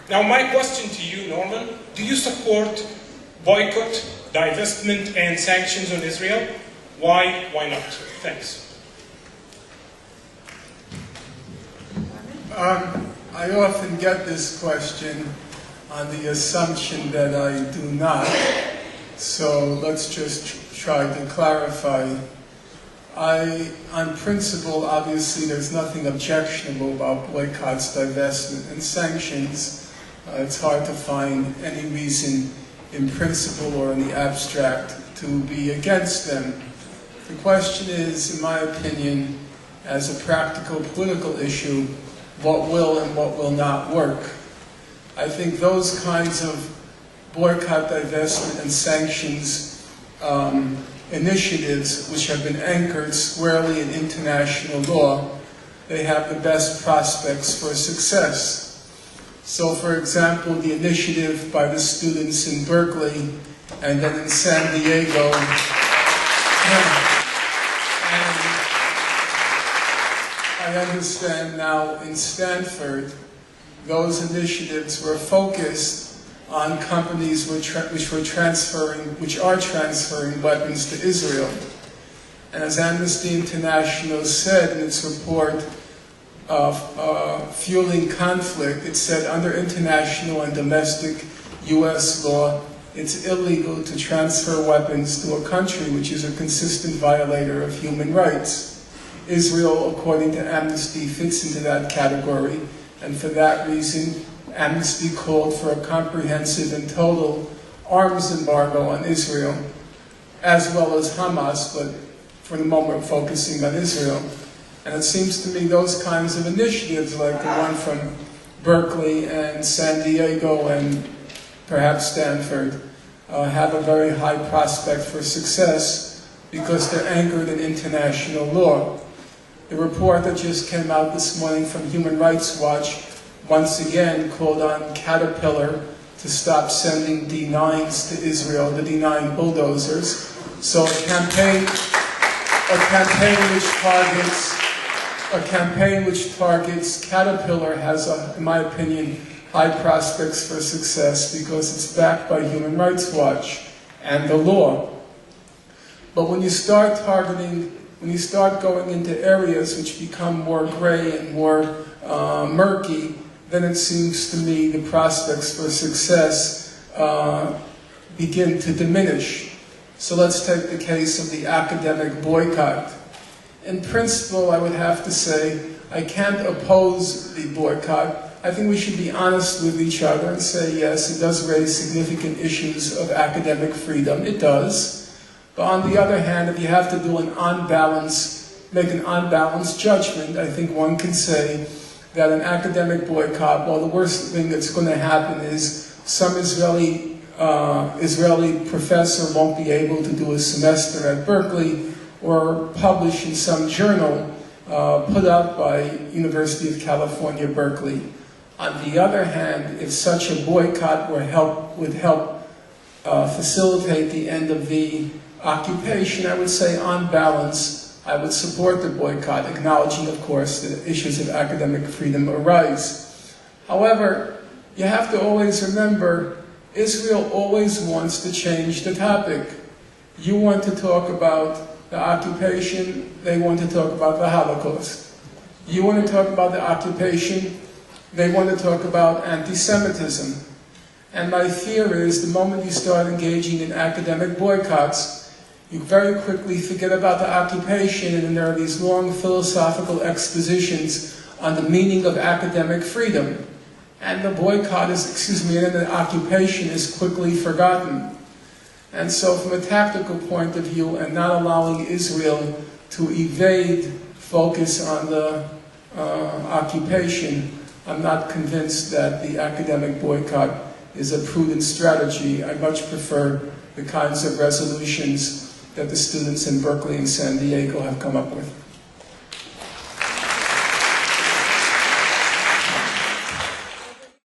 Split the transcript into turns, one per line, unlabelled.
Now my question to you, Norman, do you support boycott, divestment, and sanctions on Israel? Why not? Thanks.
I often get this question on the assumption that I do not, so let's just try to clarify. On principle, obviously, there's nothing objectionable about boycotts, divestment, and sanctions. It's hard to find any reason in principle or in the abstract to be against them. The question is, in my opinion, as a practical political issue, what will and what will not work. I think those kinds of boycott, divestment, and sanctions initiatives, which have been anchored squarely in international law, they have the best prospects for success. So, for example, the initiative by the students in Berkeley and then in San Diego, I understand now in Stanford, those initiatives were focused on companies which are transferring weapons to Israel. And as Amnesty International said in its report of fueling conflict, it said under international and domestic U.S. law, it's illegal to transfer weapons to a country which is a consistent violator of human rights. Israel, according to Amnesty, fits into that category, and for that reason, Amnesty called for a comprehensive and total arms embargo on Israel, as well as Hamas, but for the moment we're focusing on Israel. And it seems to me those kinds of initiatives, like the one from Berkeley and San Diego and perhaps Stanford, have a very high prospect for success because they're anchored in international law. The report that just came out this morning from Human Rights Watch once again called on Caterpillar to stop sending D9s to Israel, the D9 bulldozers. So a campaign which targets Caterpillar has, in my opinion, high prospects for success because it's backed by Human Rights Watch and the law. But when you start going into areas which become more gray and more murky, then it seems to me the prospects for success begin to diminish. So let's take the case of the academic boycott. In principle, I would have to say, I can't oppose the boycott. I think we should be honest with each other and say, yes, it does raise significant issues of academic freedom. It does. But on the other hand, if you have to do make an unbalanced judgment, I think one can say that an academic boycott, well, the worst thing that's going to happen is some Israeli professor won't be able to do a semester at Berkeley or publish in some journal put out by University of California, Berkeley. On the other hand, if such a boycott would help facilitate the end of the occupation, I would say on balance, I would support the boycott, acknowledging, of course, that issues of academic freedom arise. However, you have to always remember, Israel always wants to change the topic. You want to talk about the occupation, they want to talk about the Holocaust. You want to talk about the occupation, they want to talk about anti-Semitism. And my fear is the moment you start engaging in academic boycotts, you very quickly forget about the occupation, and then there are these long philosophical expositions on the meaning of academic freedom. And the boycott and the occupation is quickly forgotten. And so from a tactical point of view, and not allowing Israel to evade focus on the occupation, I'm not convinced that the academic boycott is a prudent strategy. I much prefer the kinds of resolutions that the students in Berkeley and San Diego have come up with.